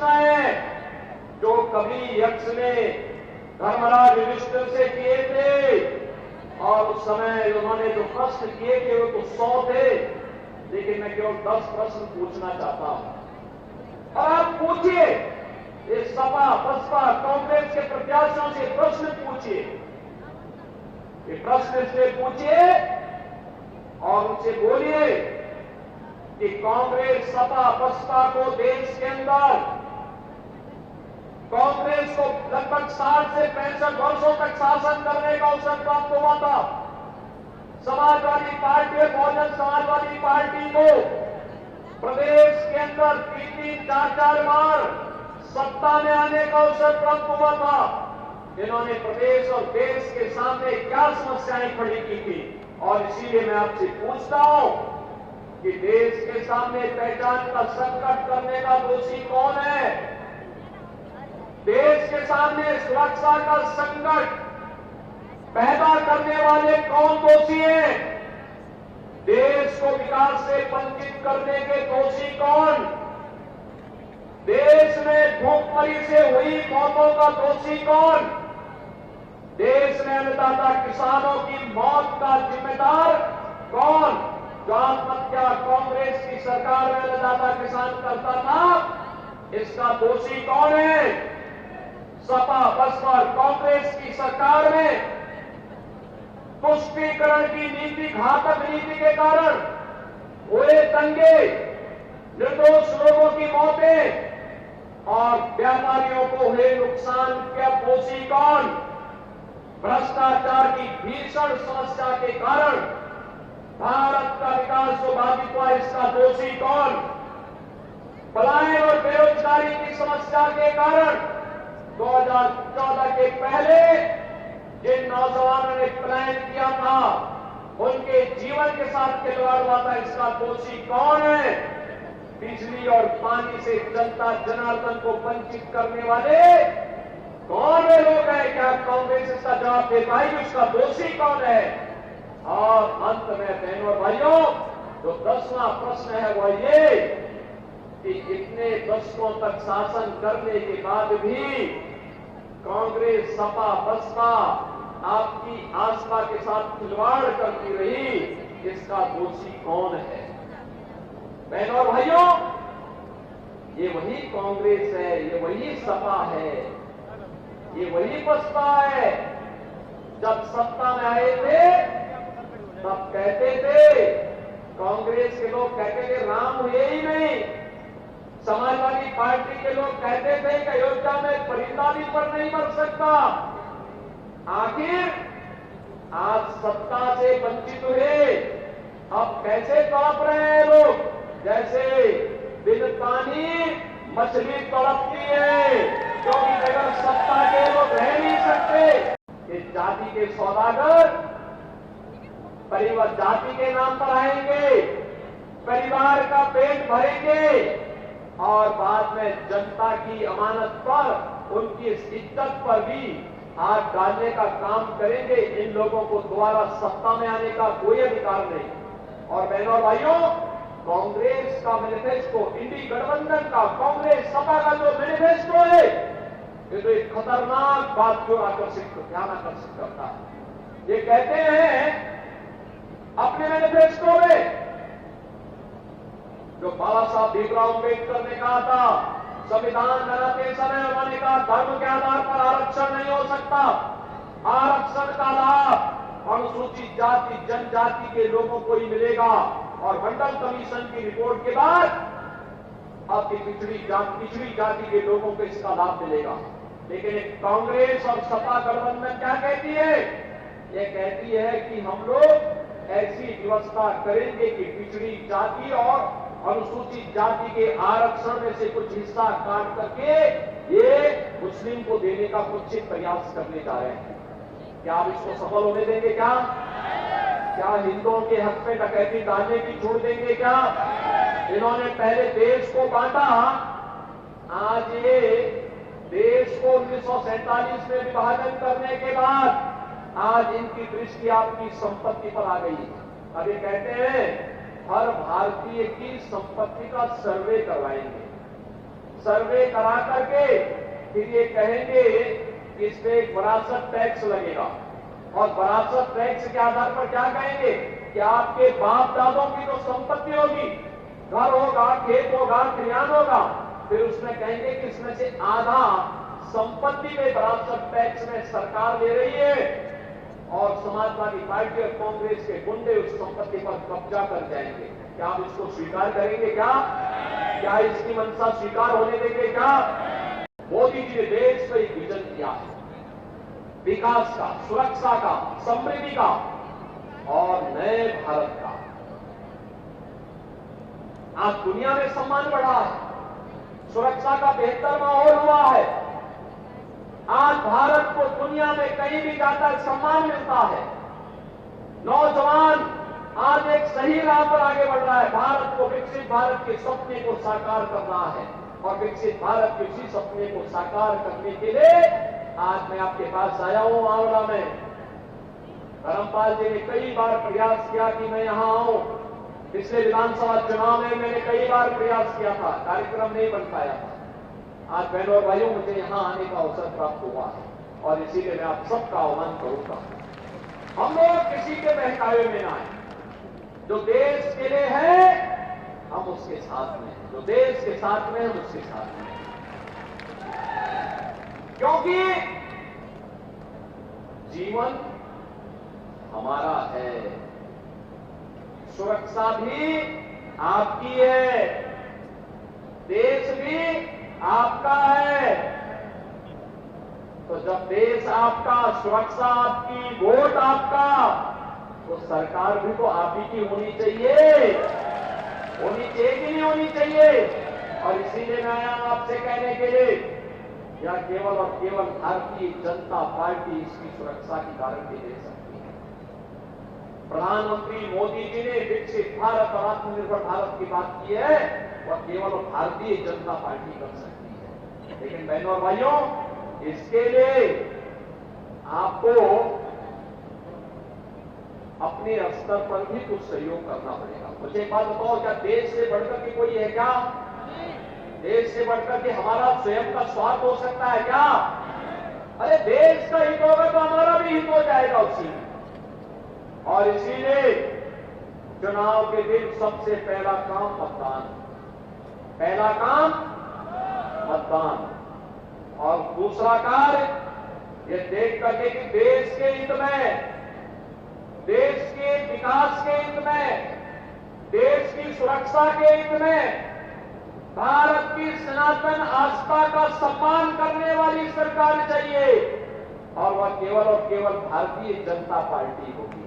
प्रश्न है जो कभी यक्ष ने धर्मराज युधिष्ठिर से किए थे, और उस समय उन्होंने जो प्रश्न किए थे वो तो 100 थे, लेकिन मैं केवल 10 प्रश्न पूछना चाहता हूं। और आप पूछिए, ये सपा बसपा कांग्रेस के प्रत्याशियों से प्रश्न पूछिए, ये प्रश्न इसलिए पूछिए और उनसे बोलिए कि कांग्रेस सपा बसपा को देश के अंदर, कांग्रेस को लगभग 60 से 65 वर्षों तक शासन करने का अवसर प्राप्त हुआ था। समाजवादी पार्टी और बहुजन समाजवादी पार्टी को प्रदेश के अंदर 3-3, 4-4 बार सत्ता में आने का अवसर प्राप्त हुआ था। इन्होंने प्रदेश और देश के सामने क्या समस्याएं खड़ी की थी, और इसीलिए मैं आपसे पूछता हूं कि देश के सामने पहचान का संकट करने का दोषी कौन है? देश के सामने सुरक्षा का संकट पैदा करने वाले कौन दोषी हैं? देश को विकास से वंचित करने के दोषी कौन? देश में भूखमरी से हुई मौतों का दोषी कौन? देश में अन्नदाता किसानों की मौत का जिम्मेदार कौन? जो आत्महत्या कांग्रेस की सरकार में अन्नदाता किसान करता था, इसका दोषी कौन है? सपा बसपा और कांग्रेस की सरकार में तुष्टीकरण की नीति, घातक नीति के कारण हुए दंगे, निर्दोष लोगों की मौतें और व्यापारियों को हुए नुकसान का दोषी कौन? भ्रष्टाचार की भीषण समस्या के कारण भारत का विकास जो बाधित हुआ, इसका दोषी कौन? पलायन और बेरोजगारी की समस्या के कारण 2014 के पहले जिन नौजवानों ने पलायन किया था, उनके जीवन के साथ खिलवाड़ हुआ था, इसका दोषी कौन है? बिजली और पानी से जनता जनार्दन को वंचित करने वाले कौन वे लोग हैं? क्या कांग्रेस इसका जवाब दे पाएगी? उसका दोषी कौन है? और अंत में बहनों और भाइयों, जो 10वां प्रश्न है वो ये कि इतने दशकों तक शासन करने के बाद भी कांग्रेस सपा बसपा आपकी आस्था के साथ खिलवाड़ करती रही, इसका दोषी कौन है? बहनों और भाइयों, ये वही कांग्रेस है, ये वही सपा है, ये वही बसपा है। जब सत्ता में आए थे तब कहते थे, कांग्रेस के लोग कहते थे राम हुए ही नहीं, समाजवादी पार्टी के लोग कहते थे कि अयोध्या में परिंदा भी पर नहीं मर सकता। आखिर आज सत्ता से वंचित हुए, अब कैसे तड़प रहे हैं लोग? जैसे बिन पानी मछली तड़पती है, क्योंकि अगर सत्ता के लोग रह नहीं सकते। इस जाति के सौदागर परिवार जाति के नाम पर आएंगे, परिवार का पेट भरेंगे और बाद में जनता की अमानत पर, उनकी इज्जत पर भी हाथ डालने का काम करेंगे। इन लोगों को दोबारा सत्ता में आने का कोई अधिकार नहीं। और बहनों और भाइयों, कांग्रेस का मैनिफेस्टो, इंडी गठबंधन का, कांग्रेस सपा का जो मैनिफेस्टो है, ये तो एक खतरनाक बात को ध्यान आकर्षित करता है। ये कहते हैं अपने मैनिफेस्टो में, जो बाबा साहब भीमराव अम्बेडकर ने कहा था, संविधान बनाते समय उन्होंने कहा धर्म के आधार पर आरक्षण नहीं हो सकता, आरक्षण का लाभ अनुसूचित जाति जनजाति के लोगों को ही मिलेगा। और मंडल कमीशन की रिपोर्ट के बाद अब पिछड़ी जाति के लोगों को इसका लाभ मिलेगा। लेकिन कांग्रेस और सपा गठबंधन क्या कहती है? ये कहती है कि हम लोग ऐसी व्यवस्था करेंगे कि पिछड़ी जाति और अनुसूचित जाति के आरक्षण में से कुछ हिस्सा काट करके ये मुस्लिम को देने का कुछ प्रयास करने जा रहे हैं। क्या आप इसको सफल होने देंगे? क्या हिंदुओं के हक में डकैती डालने की छोड़ देंगे? क्या इन्होंने पहले देश को बांटा, आज ये देश को 1947 में विभाजन करने के बाद आज इनकी दृष्टि आपकी संपत्ति पर आ गई। अब ये कहते हैं हर भारतीय की संपत्ति का सर्वे करवाएंगे। सर्वे करा करके फिर ये कहेंगे कि इस पे एक विरासत टैक्स लगेगा, और विरासत टैक्स के आधार पर क्या कहेंगे कि आपके बाप दादों की तो संपत्ति होगी, घर होगा, खेत होगा, खलिहान होगा, फिर उसमें कहेंगे कि इसमें से आधा संपत्ति में विरासत टैक्स में सरकार ले रही है, और समाजवादी पार्टी और कांग्रेस के गुंडे उस संपत्ति पर कब्जा कर जाएंगे। क्या आप इसको स्वीकार करेंगे? क्या इसकी मंशा स्वीकार होने देंगे? क्या मोदी जी ने देश को एक विजन दिया है, विकास का, सुरक्षा का, समृद्धि का और नए भारत का। आज दुनिया में सम्मान बढ़ा है, सुरक्षा का बेहतर माहौल हुआ है। आज भारत को दुनिया में कहीं भी जाकर सम्मान मिलता है। नौजवान आज एक सही राह पर आगे बढ़ रहा है। भारत को, विकसित भारत के सपने को साकार करना है, और विकसित भारत के इसी सपने को साकार करने के लिए आज मैं आपके पास आया हूं आंवला में। धर्मपाल जी ने कई बार प्रयास किया कि मैं यहां आऊं। पिछले विधानसभा चुनाव में मैंने कई बार प्रयास किया था, कार्यक्रम नहीं बन पाया था। आज बहनों और भाइयों, मुझे यहां आने का अवसर प्राप्त हुआ है, और इसीलिए मैं आप सबका आह्वान करूंगा, हम लोग किसी के बहकावे में ना आए। जो देश के लिए है हम उसके साथ में हैं, जो देश के साथ में हम उसके साथ में हैं। क्योंकि जीवन हमारा है, सुरक्षा भी आपकी है, देश भी आपका है। तो जब देश आपका, सुरक्षा आपकी, वोट आपका, तो सरकार भी तो आप ही की होनी चाहिए कि नहीं होनी चाहिए? और इसीलिए मैं आया आपसे कहने के लिए, या केवल और केवल भारतीय जनता पार्टी इसकी सुरक्षा की गारंटी दे सकती है। प्रधानमंत्री मोदी जी ने विकसित भारत और आत्मनिर्भर भारत की बात की है, वह केवल भारतीय जनता पार्टी कर सकती है। लेकिन बहनों और भाइयों, इसके लिए आपको अपने स्तर पर भी कुछ सहयोग करना पड़ेगा। मुझे एक बात बताओ, क्या देश से बढ़कर के कोई है? क्या देश से बढ़कर के हमारा स्वयं का स्वार्थ हो सकता है? क्या अरे देश का हित होगा तो हमारा भी हित हो जाएगा उसी में। और इसीलिए चुनाव के दिन सबसे पहला काम मतदान, पहला काम मतदान, और दूसरा कार्य ये देख करके कि देश के हित में, देश के विकास के हित में, देश की सुरक्षा के हित में, भारत की सनातन आस्था का सम्मान करने वाली सरकार चाहिए, और वह केवल और केवल भारतीय जनता पार्टी होगी।